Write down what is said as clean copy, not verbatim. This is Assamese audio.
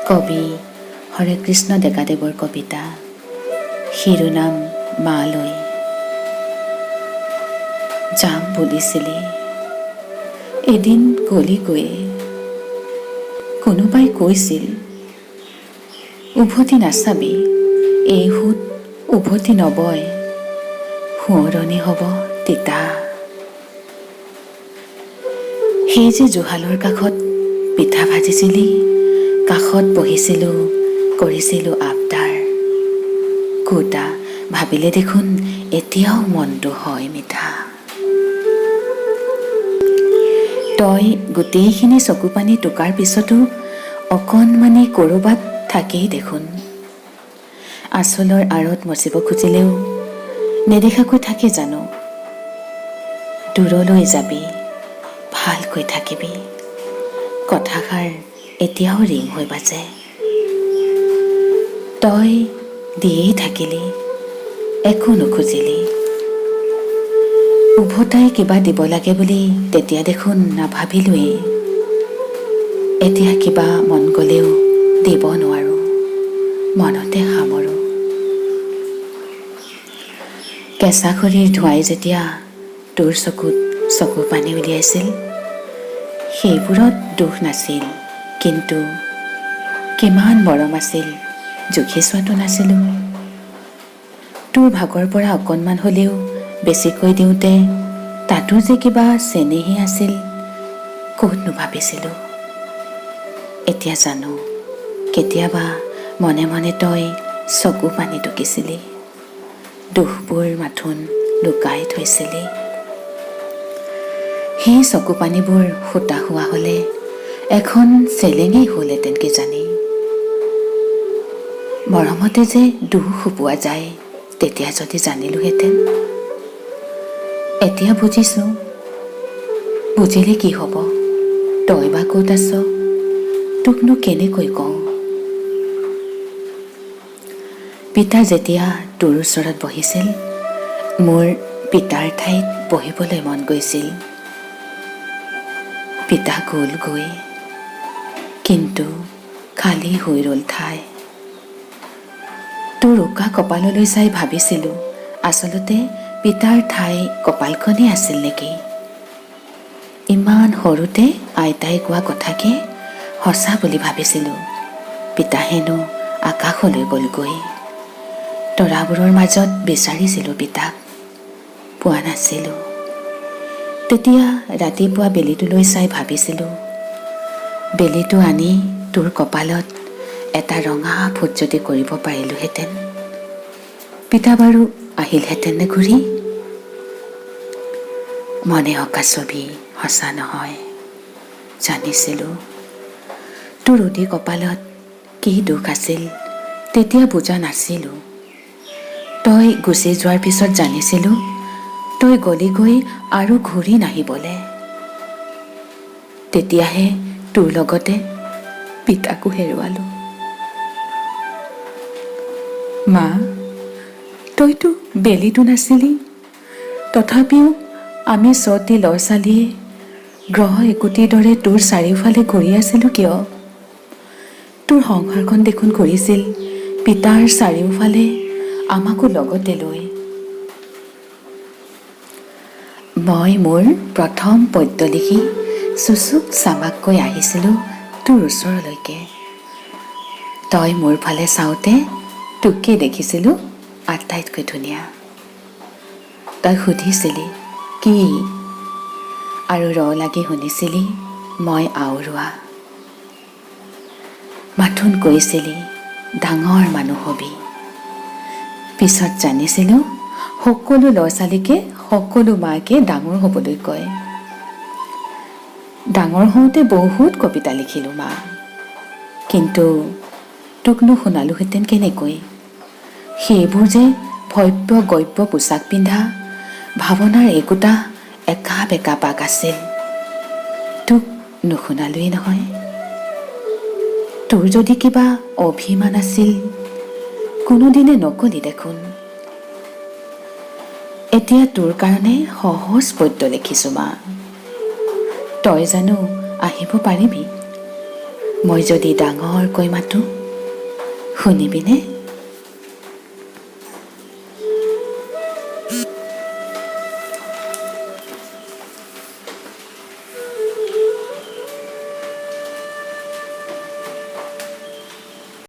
কবি হৰে কৃষ্ণ ডেকাদেৱৰ কবিতা, শিৰোনাম মালৈ। যাম বুলিছিলি এদিন গলি গৈয়ে, কোনোবাই কৈছিল উভতি নাচাবি, এই সোঁত উভতি নবয়, সোঁৱৰণি হ'ব তিতা। সেই যে জুহালৰ কাষত পিঠা ভাজিছিলি, কাষত বহিছিলোঁ, কৰিছিলোঁ আবদাৰ। কোটা ভাবিলে দেখোন এতিয়াও মনটো হয় মিঠা। তই গোটেইখিনি চকুপানী টোকাৰ পিছতো অকণমানি ক'ৰবাত থাকেই দেখোন। আঁচলৰ আঁৰত মচিব খুজিলেও নেদেখাকৈ থাকে জানো। দূৰলৈ যাবি, ভালকৈ থাকিবি, কথাষাৰ এতিয়াও ৰিং হৈ বাজে। তই দিয়েই থাকিলি, একো নুখুজিলি। উভতাই কিবা দিব লাগে বুলি তেতিয়া দেখোন নাভাবিলোৱেই। এতিয়া কিবা মন গ'লেও দিব নোৱাৰোঁ, মনতে সামৰোঁ। কেঁচা খৰিৰ ধোঁৱাই যেতিয়া তোৰ চকুত চকু পানী উলিয়াইছিল, সেইবোৰত দুখ নাছিল, কিন্তু কিমান মৰম আছিল জুখি চোৱাটো নাছিলোঁ। তোৰ ভাগৰ পৰা অকণমান হ'লেও বেছিকৈ দিওঁতে তাতো যে কিবা চেনেহী আছিল, ক'তনো ভাবিছিলোঁ। এতিয়া জানো, কেতিয়াবা মনে মনে তই চকু পানী টুকিছিলি, দুখবোৰ মাথোন লুকাই থৈছিলি। সেই চকু পানীবোৰ সূতা হোৱা হ'লে এখন চেলেঙেই হ'লহেঁতেন কিজানি। মৰমতে যে দুখ শুপোৱা যায়, তেতিয়া যদি জানিলোহেঁতেন। এতিয়া বুজিছোঁ, বুজিলে কি হ'ব, তই বা ক'ত আছ, তোকনো কেনেকৈ কওঁ। পিতা যেতিয়া তোৰ ওচৰত বহিছিল, মোৰ পিতাৰ ঠাইত বহিবলৈ মন গৈছিল। পিতা গ'ল গৈ, কিন্তু খালী হৈ ৰ'ল ঠাই। তোৰ উকা কপাললৈ চাই ভাবিছিলোঁ, আচলতে পিতাৰ ঠাই কপালখনেই আছিল নেকি। ইমান সৰুতে আইতাই কোৱা কথাকে সঁচা বুলি ভাবিছিলোঁ। পিতা হেনো আকাশলৈ গ'লগৈ। তৰাবোৰৰ মাজত বিচাৰিছিলোঁ পিতাক, পোৱা নাছিলোঁ। তেতিয়া ৰাতিপুৱা বেলিটোলৈ চাই ভাবিছিলোঁ, বেলিটো আনি তোৰ কপালত এটা ৰঙা ফুট যদি কৰিব পাৰিলোহেঁতেন, পিতা বাৰু আহিলহেঁতেন নে ঘূৰি। মনে অঁকা ছবি সঁচা নহয়, জানিছিলোঁ। তোৰ ৰুধি কপালত কি দুখ আছিল তেতিয়া বুজা নাছিলোঁ। তই গুচি যোৱাৰ পিছত জানিছিলোঁ, তই গলি গৈ আৰু ঘূৰি নাহিবলে। তেতিয়াহে তোৰ লগতে পিতাকো হেৰুৱালোঁ। মা, তইতো বেলিতো নাছিলি, তথাপিও আমি ছটি ল'ৰা ছোৱালীয়ে গ্ৰহ একোটিৰ দৰে তোৰ চাৰিওফালে ঘূৰি আছিলোঁ কিয়? তোৰ সংসাৰখন দেখোন ঘূৰিছিল পিতাৰ চাৰিওফালে, আমাকো লগতে লৈ। মই মোৰ প্ৰথম পদ্য লিখি চুচুক চামাককৈ আহিছিলোঁ তোৰ ওচৰলৈকে। তই মোৰ ফালে চাওঁতে তোকে দেখিছিলোঁ আটাইতকৈ ধুনীয়া। তই সুধিছিলি কি, আৰু ৰ লাগি শুনিছিলি মই আওৰোৱা। মাথোন কৈছিলি ডাঙৰ মানুহ হবি। পিছত জানিছিলোঁ সকলো ল'ৰা ছোৱালীকে সকলো মাকে ডাঙৰ হ'বলৈ কয়। ডাঙৰ হওঁতে বহুত কবিতা লিখিলোঁ মা, কিন্তু তোকনো শুনালোহেঁতেন কেনেকৈ। সেইবোৰ যে ভব্য গব্য পোচাক পিন্ধা ভাৱনাৰ একোটা একা বেকা পাক আছিল, তোক নুশুনালোৱেই নহয়। তোৰ যদি কিবা অভিমান আছিল, কোনোদিনে নকলি দেখোন। এতিয়া তোৰ কাৰণে সহজ পদ্য লিখিছোঁ মা, তই জানো আহিব পাৰিবি? মই যদি ডাঙৰকৈ মাতো শুনিবিনে?